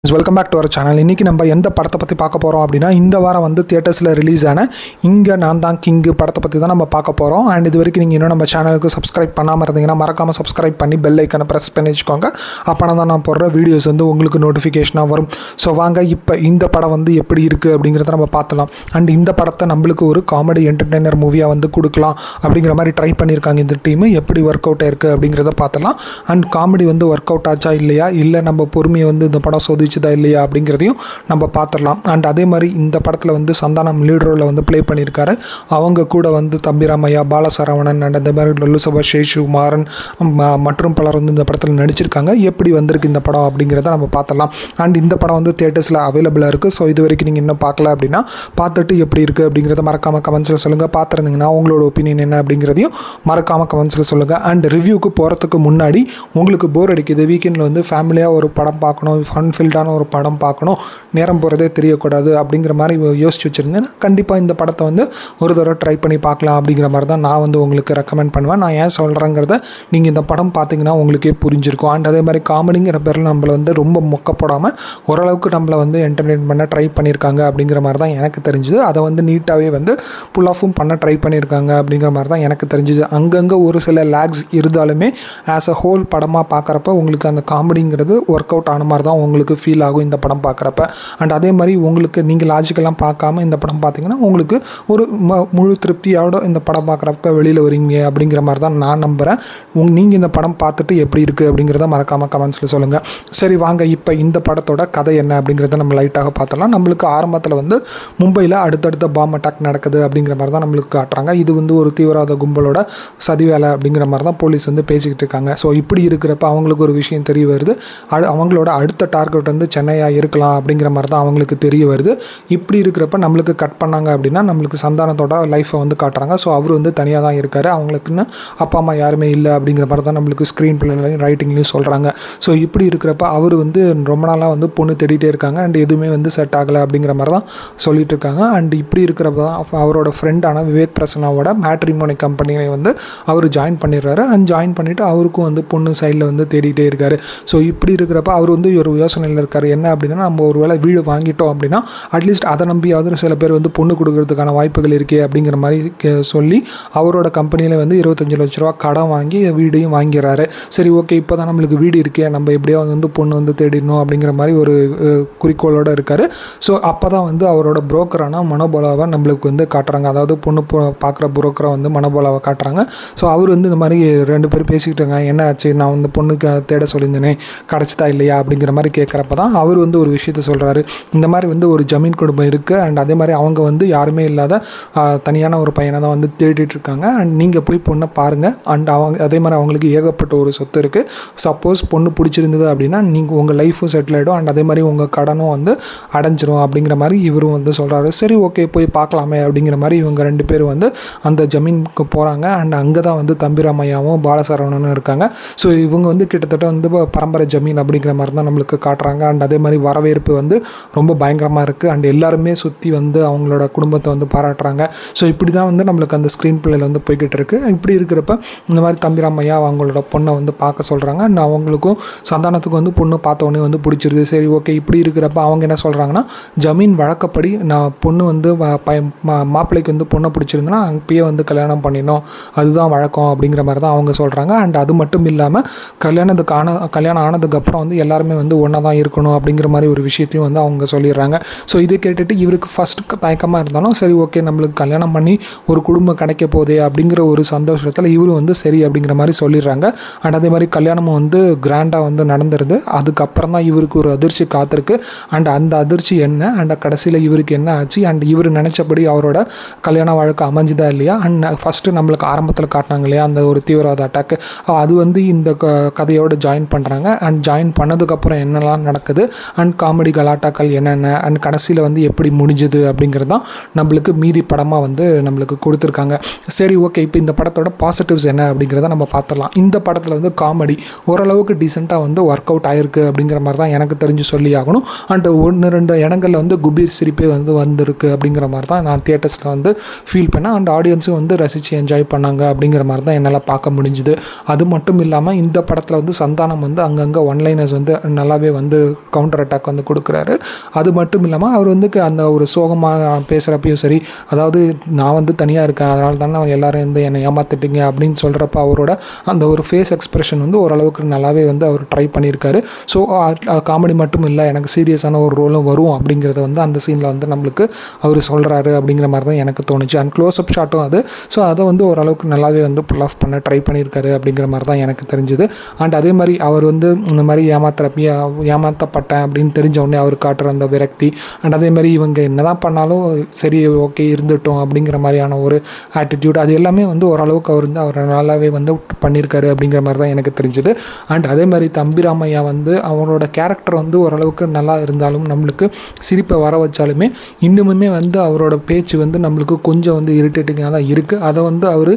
Welcome back to our channel. இன்றைக்கி நம்ம எந்த படத்தை பற்றி பார்க்க போகிறோம் அப்படின்னா, இந்த வாரம் வந்து தியேட்டர்ஸில் ரிலீஸ் ஆன இங்கே நான் தான் கிங்கு படத்தை பற்றி தான் நம்ம பார்க்க போகிறோம். அண்ட் இது வரைக்கும் நீங்கள் இன்னும் நம்ம சேனலுக்கு சப்ஸ்கிரைப் பண்ணாமல் இருந்தீங்கன்னா மறக்காமல் சப்ஸ்கிரைப் பண்ணி பெல் ஐக்கனை ப்ரெஸ் பண்ணி வச்சுக்கோங்க. அப்போனா தான் நான் போடுற வீடியோஸ் வந்து உங்களுக்கு நோட்டிஃபிகேஷனாக வரும். ஸோ வாங்க இப்போ இந்த படம் வந்து எப்படி இருக்குது அப்படிங்கிறத நம்ம பார்த்துலாம். அண்ட் இந்த படத்தை நம்மளுக்கு ஒரு காமெடி என்டர்டெய்னர் மூவியாக வந்து கொடுக்கலாம் அப்படிங்கிற மாதிரி ட்ரை பண்ணியிருக்காங்க இந்த டீமு. எப்படி ஒர்க் அவுட் ஆயிருக்கு அப்படிங்கிறத பார்த்துலாம். அண்ட் காமெடி வந்து ஒர்க் அவுட் ஆச்சா இல்லையா, இல்லை நம்ம பொறுமையை வந்து இந்த படம் சோதிச்சுதா இல்லையா அப்படிங்கிறதையும் நம்ம பார்த்துடலாம். அண்ட் அதே மாதிரி இந்த படத்தில் வந்து சந்தானம் லீட் ரோலில் வந்து ப்ளே பண்ணியிருக்காரு. அவங்க கூட வந்து தம்பிராமையா, பாலசரவணன் அண்ட் அந்த மாதிரி லல்லுசபா, சேஷு மாறன் மற்றும் பலர் வந்து இந்த படத்தில் நடிச்சிருக்காங்க. எப்படி வந்திருக்கு இந்த படம் அப்படிங்கிறத நம்ம பார்த்துடலாம். அண்ட் இந்த படம் வந்து தியேட்டர்ஸில் அவைலபிளாக இருக்குது. ஸோ இது வரைக்கும் நீங்கள் இன்னும் பார்க்கல அப்படின்னா பார்த்துட்டு எப்படி இருக்குது அப்படிங்கிறத மறக்காமல் கமெண்ட்ஸில் சொல்லுங்கள். பார்த்துருந்தீங்கன்னா உங்களோட ஒப்பீனியன் என்ன அப்படிங்கிறதையும் மறக்காமல் கமெண்ட்ஸில் சொல்லுங்கள். அண்ட் ரிவ்யூக்கு போகிறதுக்கு முன்னாடி உங்களுக்கு போர் அடிக்குது, வீக்கெண்டில் வந்து ஃபேமிலியாக ஒரு படம் பார்க்கணும், ஃபன் ஃபில்டான ஒரு படம் பார்க்கணும், நேரம் போகிறதே தெரியக்கூடாது அப்படிங்கிற மாதிரி யோசிச்சு வச்சுருந்தேன்னா கண்டிப்பாக இந்த படத்தை வந்து ஒரு தடவை ட்ரை பண்ணி பார்க்கலாம் அப்படிங்கிற மாதிரி தான் நான் வந்து உங்களுக்கு ரெக்கமெண்ட் பண்ணுவேன். நான் ஏன் சொல்கிறேங்கிறத நீங்கள் இந்த படம் பார்த்தீங்கன்னா உங்களுக்கே புரிஞ்சிருக்கும். அண்ட் அதே மாதிரி காமெடிங்கிற பேரில் நம்மளை வந்து ரொம்ப மொக்கப்படாமல் ஓரளவுக்கு நம்மளை வந்து என்டர்டெயின் பண்ண ட்ரை பண்ணியிருக்காங்க அப்படிங்கிற மாதிரி தான் எனக்கு தெரிஞ்சுது. அதை வந்து நீட்டாகவே வந்து புல் ஆஃபும் பண்ண ட்ரை பண்ணியிருக்காங்க அப்படிங்கிற மாதிரி தான் எனக்கு தெரிஞ்சுது. அங்கங்கே ஒரு சில லேக்ஸ் இருந்தாலுமே ஆஸ் அ ஹோல் படமாக பார்க்குறப்ப உங்களுக்கு அந்த காமெடிங்கிறது ஒர்க் அவுட் ஆன மாதிரி தான் உங்களுக்கு ஃபீல் ஆகும் இந்த படம் பார்க்குறப்ப. அண்ட் அதே மாதிரி உங்களுக்கு நீங்கள் லாஜிக்கெல்லாம் பார்க்காம இந்த படம் பார்த்தீங்கன்னா உங்களுக்கு ஒரு முழு திருப்தியோட இந்த படம் பார்க்குறப்ப வெளியில் வரீங்க அப்படிங்கிற மாதிரி தான் நான் நம்புகிறேன். நீங்கள் இந்த படம் பார்த்துட்டு எப்படி இருக்குது அப்படிங்கிறத மறக்காமல் கமெண்ட்ஸில் சொல்லுங்கள். சரி வாங்க இப்போ இந்த படத்தோட கதை என்ன அப்படிங்கிறத நம்ம லைட்டாக பார்த்தலாம். நம்மளுக்கு ஆரம்பத்தில் வந்து மும்பையில் அடுத்தடுத்த பாம் அட்டாக் நடக்குது அப்படிங்கிற மாதிரி தான் நம்மளுக்கு காட்டுறாங்க. இது வந்து ஒரு தீவிரவாத கும்பலோட சதி வேலை அப்படிங்கிற மாதிரி தான் போலீஸ் வந்து பேசிக்கிட்டு இருக்காங்க. ஸோ இப்படி இருக்கிறப்ப அவங்களுக்கு ஒரு விஷயம் தெரிய வருது. அவங்களோட அடுத்த டார்கெட் வந்து சென்னையாக இருக்கலாம் அப்படிங்கிற மாதிரி தான் அவங்களுக்கு தெரிய வருது. இப்படி இருக்கிறப்ப நம்மளுக்கு கட் பண்ணாங்க அப்படின்னா நம்மளுக்கு சந்தானத்தோட லைஃப்பை வந்து காட்டுறாங்க. ஸோ அவர் வந்து தனியாக தான் இருக்கார், அவங்களுக்குன்னு அப்பா அம்மா யாருமே இல்லை அப்படிங்கிற மாதிரி தான் நம்மளுக்கு ஸ்க்ரீன் பிளேலையும் ரைட்டிங்லையும் சொல்கிறாங்க. ஸோ இப்படி இருக்கிறப்ப அவர் வந்து ரொம்ப நாளாக வந்து பொண்ணு தேடிட்டே இருக்காங்க. அண்ட் எதுவுமே வந்து செட் ஆகலை அப்படிங்கிற மாதிரி தான் சொல்லிட்டு இருக்காங்க. அண்ட் இப்படி இருக்கிறப்ப தான் அவரோட ஃப்ரெண்டான விவேக் பிரசன்னாவோட மேட்ரிமோனி கம்பெனியை வந்து அவர் ஜாயின் பண்ணிடுறாரு. அண்ட் ஜாயின் பண்ணிவிட்டு அவருக்கும் வந்து பொண்ணு சைடில் வந்து தேடிட்டே இருக்கார். ஸோ இப்படி இருக்கிறப்ப அவர் வந்து ஒரு யோசனையில் இருக்கார். என்ன அப்படின்னா, நம்ம ஒரு வேளை வீடு வாங்கிட்டோம் அப்படின்னா அட்லீஸ்ட் அதை நம்பியாவது சில பேர் வந்து பொண்ணு கொடுக்கறதுக்கான வாய்ப்புகள் இருக்கே அப்படிங்கிற மாதிரி சொல்லி அவரோட கம்பெனியில் வந்து 25 லட்ச ரூபா கடன் வாங்கி வீடையும் வாங்கிறாரு. சரி ஓகே, இப்போ தான் நம்மளுக்கு வீடு இருக்கே, நம்ம எப்படியாவது வந்து பொண்ணு வந்து தேடிடணும் அப்படிங்கிற மாதிரி ஒரு குறிக்கோளோடு இருக்கார். ஸோ அப்போ தான் வந்து அவரோட புரோக்கரான மனோபாலாவை நம்மளுக்கு வந்து காட்டுறாங்க. அதாவது பொண்ணு பார்க்குற புரோக்கரை வந்து மனோபாலாவை காட்டுறாங்க. ஸோ அவர் வந்து இந்த மாதிரி 2 பேரும் பேசிக்கிட்டாங்க. என்ன ஆச்சு, நான் வந்து பொண்ணுக்கு தேட சொல்லியிருந்தேனே கிடச்சிதா இல்லையா அப்படிங்கிற மாதிரி கேட்குறப்ப தான் அவர் வந்து ஒரு விஷயத்த சொல்கிறாரு. இந்த மாதிரி வந்து ஒரு ஜமீன் குடும்பம் இருக்குது. அண்ட் அதே மாதிரி அவங்க வந்து யாருமே இல்லாத தனியான ஒரு பையனை தான் வந்து தேடிட்டு இருக்காங்க. அண்ட் நீங்கள் போய் பொண்ணை பாருங்கள். அண்ட் அதே மாதிரி அவங்களுக்கு ஏகப்பட்ட ஒரு சொத்து இருக்குது. சப்போஸ் பொண்ணு பிடிச்சிருந்தது அப்படின்னா நீங்கள் உங்கள் லைஃப்பும் செட்டில் ஆகிடும். அண்ட் அதே மாதிரி உங்கள் கடனும் வந்து அடைஞ்சிரும் அப்படிங்கிற மாதிரி இவரும் வந்து சொல்கிறாரு. சரி ஓகே, போய் பார்க்கலாமே அப்படிங்கிற மாதிரி இவங்க 2 பேரும் வந்து அந்த ஜமீனுக்கு போகிறாங்க. அண்ட் அங்கே தான் வந்து தம்பிராமையாவும் பாலசரவணனும் இருக்காங்க. ஸோ இவங்க வந்து கிட்டத்தட்ட வந்து பரம்பரை ஜமீன் அப்படிங்கிற மாதிரி தான் நம்மளுக்கு காட்டுறாங்க. அண்ட் அதே மாதிரி வரவேற்பு வந்து ரொம்ப பயங்கரமாக இருக்குது. அண்ட் எல்லாருமே சுற்றி வந்து அவங்களோட குடும்பத்தை வந்து பாராட்டுறாங்க. ஸோ இப்படி தான் வந்து நம்மளுக்கு அந்த ஸ்க்ரீன் பிளேயில் வந்து போய்கிட்டு இருக்குது. இப்படி இருக்கிறப்ப இந்த மாதிரி தம்பிராமையா அவங்களோட பொண்ணை வந்து பார்க்க சொல்கிறாங்க. அண்ட் அவங்களுக்கும் சந்தானத்துக்கு வந்து பொண்ணு பார்த்தோன்னே வந்து பிடிச்சிருது. சரி ஓகே, இப்படி இருக்கிறப்ப அவங்க என்ன சொல்கிறாங்கன்னா, ஜமீன் வழக்கப்படி நான் பொண்ணு வந்து மாப்பிள்ளைக்கு வந்து பொண்ணை பிடிச்சிருந்தேன்னா அப்பயே வந்து கல்யாணம் பண்ணிடணும், அதுதான் வழக்கம் அப்படிங்கிற மாதிரி தான் அவங்க சொல்கிறாங்க. அண்ட் அது மட்டும் இல்லாமல் கல்யாணம் ஆனதுக்கப்புறம் வந்து எல்லாருமே வந்து ஒன்றா தான் இருக்கணும் அப்படிங்கிற மாதிரி ஒரு விஷயத்தையும் வந்து அவங்க சொல்லிடுறாங்க. ஸோ இதை கேட்டுட்டு இவருக்கு ஃபஸ்ட்டு தயக்கமாக இருந்தாலும் சரி ஓகே, நம்மளுக்கு கல்யாணம் பண்ணி ஒரு குடும்பம் கிடைக்க போதே அப்படிங்கிற ஒரு சந்தோஷத்தில் இவரும் வந்து சரி அப்படிங்கிற மாதிரி சொல்லிடுறாங்க. அண்ட் அதே மாதிரி கல்யாணமும் வந்து கிராண்டாக வந்து நடந்துருது. அதுக்கப்புறம் தான் இவருக்கு ஒரு அதிர்ச்சி காத்திருக்கு. அண்ட் அந்த அதிர்ச்சி என்ன, அண்ட் கடைசியில் இவருக்கு என்ன ஆச்சு, அண்ட் இவர் நினச்சபடி அவரோட கல்யாண வாழ்க்கை அமைஞ்சுதா இல்லையா. அண்ட் ஃபஸ்ட்டு நம்மளுக்கு ஆரம்பத்தில் காட்டினாங்க இல்லையா அந்த ஒரு தீவிரவாத அட்டாக்கு, அது வந்து இந்த கதையோடு ஜாயின் பண்ணுறாங்க. அண்ட் ஜாயின் பண்ணதுக்கப்புறம் என்னெல்லாம் நடக்குது, அண்ட் காமெடி கலாட்டாக்கள் என்னென்ன, அண்ட் கடைசியில் வந்து எப்படி முடிஞ்சுது அப்படிங்கிறது தான் நம்மளுக்கு மீதி படமாக வந்து நம்மளுக்கு கொடுத்துருக்காங்க. சரி ஓகே, இப்போ இந்த படத்தோட பாசிட்டிவ்ஸ் என்ன அப்படிங்கிறத நம்ம பார்த்துடலாம். இந்த படத்தில் வந்து காமெடி ஓரளவுக்கு டீசெண்டாக வந்து ஒர்க் அவுட் ஆகிருக்கு அப்படிங்கிற மாதிரி தான் எனக்கு தெரிஞ்சு சொல்லி ஆகணும். அண்ட் 1-2 இடங்களில் வந்து குபீர் சிரிப்பே வந்து வந்திருக்கு அப்படிங்கிற மாதிரி தான் நான் தியேட்டர்ஸில் வந்து ஃபீல் பண்ணேன். அண்ட் ஆடியன்ஸும் வந்து ரசித்து என்ஜாய் பண்ணாங்க அப்படிங்கிற மாதிரி தான் என்னால் பார்க்க முடிஞ்சுது. அது மட்டும் இல்லாமல் இந்த படத்தில் வந்து சந்தானம் வந்து அங்கங்கே ஒன்லைனர்ஸ் வந்து நல்லாவே வந்து கவுண்டர் அட்டாக் வந்து கொடுக்குறாரு. அது மட்டும் இல்லாமல் அவர் வந்து அந்த ஒரு சோகமாக பேசுகிறப்பையும் சரி, அதாவது நான் வந்து தனியாக இருக்கேன், அதனால தானே எல்லோரும் வந்து என்னை ஏமாற்றிட்டீங்க அப்படின்னு சொல்கிறப்ப அவரோட அந்த ஒரு ஃபேஸ் எக்ஸ்ப்ரெஷன் வந்து ஓரளவுக்கு நல்லாவே வந்து அவர் ட்ரை பண்ணியிருக்காரு. ஸோ காமெடி மட்டும் இல்லை, எனக்கு சீரியஸான ஒரு ரோலும் வரும் அப்படிங்கிறத வந்து அந்த சீனில் வந்து நம்மளுக்கு அவர் சொல்கிறாரு அப்படிங்கிற மாதிரி தான் எனக்கு தோணுச்சு. அண்ட் க்ளோஸ்அப் ஷாட்டும் அது. ஸோ அதை வந்து ஓரளவுக்கு நல்லாவே வந்து புல் ஆஃப் பண்ண ட்ரை பண்ணியிருக்காரு அப்படிங்கிற மாதிரி தான் எனக்கு தெரிஞ்சுது. அண்ட் அதே மாதிரி அவர் வந்து இந்த மாதிரி ஏமாற்றப்பட்டேன் அப்படின்னு தெரிஞ்ச உடனே அவர் காட்டுற அந்த விரக்தி, அண்ட் அதே மாதிரி இவங்க என்ன தான் பண்ணாலும் சரி ஓகே இருந்துட்டோம் அப்படிங்கிற மாதிரியான ஒரு ஆட்டிடியூட், அது எல்லாமே வந்து ஓரளவுக்கு அவர் நல்லாவே வந்து பண்ணியிருக்காரு அப்படிங்கிற மாதிரி தான் எனக்கு தெரிஞ்சுது. அண்ட் அதே மாதிரி தம்பிராமையா வந்து அவனோட கேரக்டர் வந்து ஓரளவுக்கு நல்லா இருந்தாலும் நம்மளுக்கு சிரிப்பை வர வச்சாலுமே இன்னுமுமே வந்து அவரோட பேச்சு வந்து நம்மளுக்கு கொஞ்சம் வந்து இரிட்டேட்டிங்காக தான் இருக்குது. அதை வந்து அவர்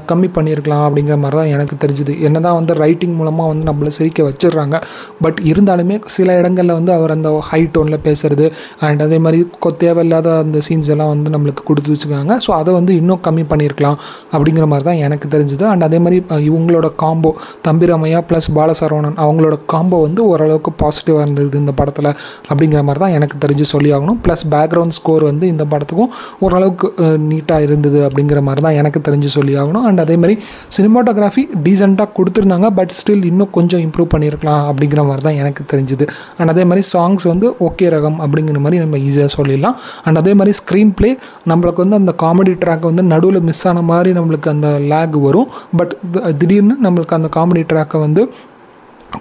கம்மி பண்ணியிருக்கலாம் அப்படிங்கிற மாதிரி தான் எனக்கு தெரிஞ்சுது. என்ன தான் வந்து ரைட்டிங் மூலமாக வந்து நம்மளை சிரிக்க வச்சிடுறாங்க, பட் இருந்தாலுமே சில இடங்களில் வந்து அவர் அந்த ஹை டோனில் பேசுகிறது அண்ட் அதே மாதிரி தேவையில்லாத அந்த சீன்ஸ் எல்லாம் வந்து நம்மளுக்கு கொடுத்து வச்சுருக்காங்க. ஸோ அதை வந்து இன்னும் கம்மி பண்ணியிருக்கலாம் அப்படிங்கிற மாதிரி தான் எனக்கு தெரிஞ்சுது. அண்ட் அதே மாதிரி இவங்களோட காம்போ தம்பிராமையா ப்ளஸ் பாலசரவணன் அவங்களோட காம்போ வந்து ஓரளவுக்கு பாசிட்டிவாக இருந்தது இந்த படத்தில் அப்படிங்கிற மாதிரி தான் எனக்கு தெரிஞ்சு சொல்லி ஆகணும். ப்ளஸ் பேக்ரவுண்ட் ஸ்கோர் வந்து இந்த படத்துக்கும் ஓரளவுக்கு நீட்டாக இருந்தது அப்படிங்கிற மாதிரி தான் எனக்கு தெரிஞ்சு சொல்லி ஆகணும். அண்ட் அதே மாதிரி சினிமாட்டோகிராஃபி டீசெண்டாக கொடுத்துருந்தாங்க, பட் ஸ்டில் இன்னும் கொஞ்சம் இம்ப்ரூவ் பண்ணியிருக்கலாம் அப்படிங்கிற மாதிரி தான் எனக்கு தெரிஞ்சுது. அண்ட் அதே மாதிரி சாங்ஸ் வந்து ஓகே ரகம் அப்படிங்கிற மாதிரி நம்ம ஈஸியாக சொல்லிடலாம். அண்ட் அதே மாதிரி ஸ்க்ரீன் பிளே நம்மளுக்கு வந்து அந்த காமெடி ட்ராக் வந்து நடுவில் மிஸ் ஆன மாதிரி நம்மளுக்கு அந்த லேக் வரும், பட் திடீர்னு நம்மளுக்கு அந்த காமெடி ட்ராக்கை வந்து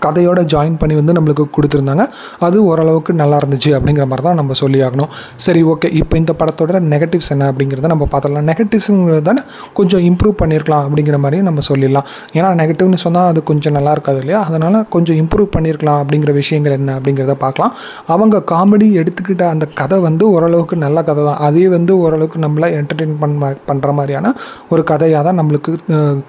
கதையோட ஜாயின் பண்ணி வந்து நம்மளுக்கு கொடுத்துருந்தாங்க. அது ஓரளவுக்கு நல்லா இருந்துச்சு அப்படிங்கிற மாதிரி தான் நம்ம சொல்லி ஆகணும். சரி ஓகே, இப்போ இந்த படத்தோட நெகட்டிவ்ஸ் என்ன அப்படிங்கிறத நம்ம பார்த்துடலாம். நெகட்டிவ்ஸுங்கிறது தானே கொஞ்சம் இம்ப்ரூவ் பண்ணியிருக்கலாம் அப்படிங்கிற மாதிரியும் நம்ம சொல்லிடலாம். ஏன்னா நெகட்டிவ்னு சொன்னால் அது கொஞ்சம் நல்லா இருக்காது இல்லையா, அதனால் கொஞ்சம் இம்ப்ரூவ் பண்ணியிருக்கலாம் அப்படிங்கிற விஷயங்கள் என்ன அப்படிங்கிறத பார்க்கலாம். அவங்க காமெடி எடுத்துக்கிட்ட அந்த கதை வந்து ஓரளவுக்கு நல்ல கதை தான். அதே வந்து ஓரளவுக்கு நம்மளை என்டர்டெயின் பண்ணுற மாதிரியான ஒரு கதையாக தான் நம்மளுக்கு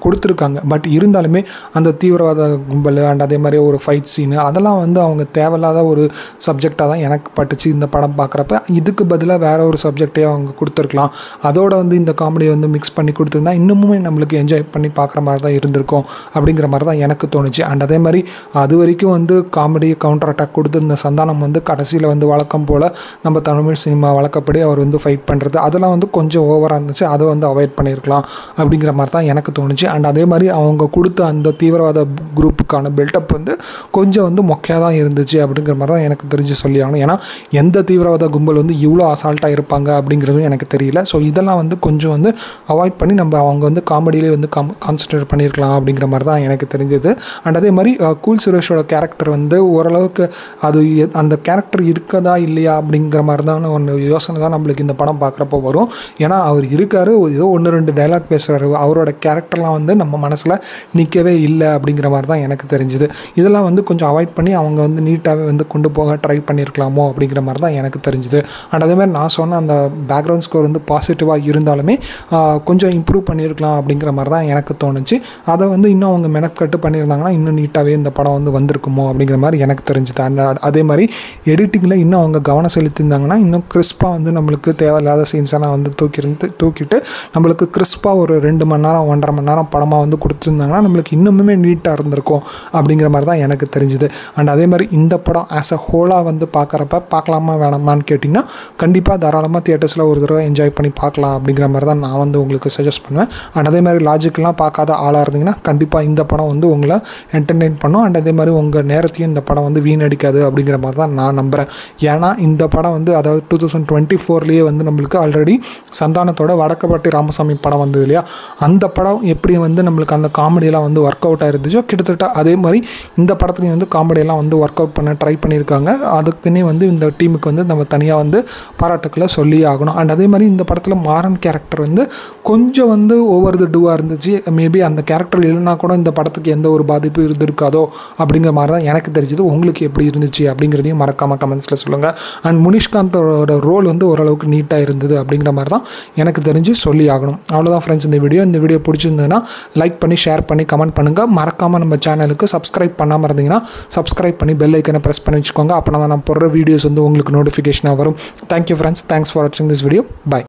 கொடுத்துருக்காங்க. பட் இருந்தாலுமே அந்த தீவிரவாத கும்பல் அண்ட் அதே மாதிரி ஒரு ஃபைட் சீனு அதெல்லாம் வந்து அவங்க தேவையில்லாத ஒரு சப்ஜெக்டாக தான் எனக்கு பட்டுச்சு இந்த படம் பார்க்குறப்ப. இதுக்கு பதிலாக வேறு ஒரு சப்ஜெக்டே அவங்க கொடுத்துருக்கலாம். அதோட வந்து இந்த காமெடியை வந்து மிக்ஸ் பண்ணி கொடுத்துருந்தா இன்னுமே நம்மளுக்கு என்ஜாய் பண்ணி பார்க்குற மாதிரி தான் இருந்திருக்கும் அப்படிங்கிற மாதிரி தான் எனக்கு தோணுச்சு. அண்ட் அதே மாதிரி அது வரைக்கும் வந்து காமெடி கவுண்டர் அட்டாக் கொடுத்துருந்த சந்தானம் வந்து கடைசியில் வந்து வழக்கம் போல் நம்ம தமிழ் சினிமா வழக்கப்படி அவர் வந்து ஃபைட் பண்ணுறது அதெல்லாம் வந்து கொஞ்சம் ஓவராக இருந்துச்சு. அதை வந்து அவாய்ட் பண்ணியிருக்கலாம் அப்படிங்கிற மாதிரி தான் எனக்கு தோணுச்சு. அண்ட் அதே மாதிரி அவங்க கொடுத்த அந்த தீவிரவாத குரூப்புக்கான பில்டப் வந்து கொஞ்சம் வந்து மொக்கையாக தான் இருந்துச்சு அப்படிங்கிற மாதிரி தான் எனக்கு தெரிஞ்சு சொல்லி ஆகணும். ஏன்னா எந்த தீவிரவாத கும்பல் வந்து இவ்வளோ அசால்ட்டாக இருப்பாங்க அப்படிங்கிறதும் எனக்கு தெரியல. ஸோ இதெல்லாம் வந்து கொஞ்சம் வந்து அவாய்ட் பண்ணி நம்ம அவங்க வந்து காமெடியிலே வந்து கான்சன்ட்ரேட் பண்ணியிருக்கலாம் அப்படிங்கிற மாதிரி தான் எனக்கு தெரிஞ்சது. அண்ட் அதே மாதிரி கூல் சுரேஷோட கேரக்டர் வந்து ஓரளவுக்கு அது அந்த கேரக்டர் இருக்கதா இல்லையா அப்படிங்கிற மாதிரி தான் ஒன்று யோசனை தான் நம்மளுக்கு இந்த படம் பார்க்குறப்போ வரும். ஏன்னா அவர் இருக்கார், ஏதோ 1-2 டைலாக் பேசுகிறாரு, அவரோட கேரக்டர்லாம் வந்து நம்ம மனசில் நிற்கவே இல்லை அப்படிங்கிற மாதிரி தான் எனக்கு தெரிஞ்சுது. இதெல்லாம் வந்து கொஞ்சம் அவாய்ட் பண்ணி அவங்க வந்து நீட்டாகவே வந்து கொண்டு போக ட்ரை பண்ணியிருக்கலாமோ அப்படிங்கிற மாதிரி தான் எனக்கு தெரிஞ்சுது. அண்ட் அதே மாதிரி நான் சொன்ன அந்த பேக்ரவுண்ட் ஸ்கோர் வந்து பாசிட்டிவாக இருந்தாலுமே கொஞ்சம் இம்ப்ரூவ் பண்ணியிருக்கலாம் அப்படிங்கிற மாதிரி தான் எனக்கு தோணுச்சு. அதை வந்து இன்னும் அவங்க மெனக்கட்டு பண்ணியிருந்தாங்கன்னா இன்னும் நீட்டாகவே இந்த படம் வந்து வந்திருக்குமோ அப்படிங்கிற மாதிரி எனக்கு தெரிஞ்சுது. அண்ட் அதே மாதிரி எடிட்டிங்கில் இன்னும் அவங்க கவனம் செலுத்தியிருந்தாங்கன்னா இன்னும் கிறிஸ்பாக வந்து நம்மளுக்கு தேவையில்லாத சீன்ஸெல்லாம் வந்து தூக்கிட்டு நம்மளுக்கு கிறிஸ்பாக ஒரு 2 மணி நேரம் 1.5 மணி நேரம் படமாக வந்து கொடுத்துருந்தாங்கன்னா நம்மளுக்கு இன்னுமே நீட்டாக இருந்திருக்கும் அப்படிங்கிற மாதிரி தான் எனக்கு தெரிஞ்சுது. அண்ட் அதே மாதிரி இந்த படம் ஆஸ் அ ஹோலாக வந்து பார்க்குறப்ப பார்க்கலாமா வேணாமான்னு கேட்டிங்கன்னா கண்டிப்பாக தாராளமாக தியேட்டர்ஸில் ஒரு தடவை என்ஜாய் பண்ணி பார்க்கலாம் அப்படிங்கிற மாதிரி தான் நான் வந்து உங்களுக்கு சஜஸ்ட் பண்ணுவேன். அண்ட் அதே மாதிரி லாஜிக்கெலாம் பார்க்காத ஆளாக இருந்தீங்கன்னா கண்டிப்பாக இந்த படம் வந்து உங்களை என்டர்டெயின் பண்ணும். அண்ட் அதே மாதிரி உங்கள் நேரத்தையும் இந்த படம் வந்து வீணடிக்காது அப்படிங்கிற மாதிரி தான் நான் நம்புகிறேன். ஏன்னா இந்த படம் வந்து அதாவது 2024 வந்து நம்மளுக்கு ஆல்ரெடி சந்தானத்தோட வடக்கப்பட்டி ராமசாமி படம் வந்தது இல்லையா, அந்த படம் எப்படி வந்து நம்மளுக்கு அந்த காமெடியெல்லாம் வந்து ஒர்க் அவுட் ஆகிருந்துச்சோ கிட்டத்தட்ட அதே மாதிரி இந்த படத்துலையும் வந்து காமெடியெல்லாம் வந்து ஒர்க் அவுட் பண்ண ட்ரை பண்ணியிருக்காங்க. அதுக்குன்னே வந்து இந்த டீமுக்கு வந்து நம்ம தனியாக வந்து பாராட்டுக்களை சொல்லி ஆகணும். அண்ட் அதே மாதிரி இந்த படத்தில் மாறன் கேரக்டர் வந்து கொஞ்சம் வந்து ஓவர் த டூவாக இருந்துச்சு. மேபி அந்த கேரக்டர் இல்லைனா கூட இந்த படத்துக்கு எந்த ஒரு பாதிப்பு இருந்திருக்காதோ அப்படிங்கிற மாதிரி தான் எனக்கு தெரிஞ்சது. உங்களுக்கு எப்படி இருந்துச்சு அப்படிங்கிறதையும் மறக்காமல் கமெண்ட்ஸில் சொல்லுங்கள். அண்ட் முனிஷ்காந்தோட ரோல் வந்து ஓரளவுக்கு நீட்டாக இருந்தது அப்படிங்கிற மாதிரி தான் எனக்கு தெரிஞ்சு சொல்லி ஆகணும். அவ்வளோதான் ஃப்ரெண்ட்ஸ் இந்த வீடியோ பிடிச்சிருந்ததுன்னா லைக் பண்ணி ஷேர் பண்ணி கமெண்ட் பண்ணுங்கள். மறக்காமல் நம்ம சேனலுக்கு சப்ஸ்கிரைப் பண்ணாமல் இருந்தீங்கன்னா சப்ஸ்கிரைப் பண்ணி பெல் ஐக்கனை ப்ரெஸ் பண்ணி வச்சுக்கோங்க. அப்போ தான் நான் போடுற வீடியோஸ் வந்து உங்களுக்கு நோட்டிஃபிகேஷனாக வரும். தேங்க்யூ ஃப்ரெண்ட்ஸ், தேங்க்ஸ் ஃபார் வாட்சிங் திஸ் வீடியோ. பை.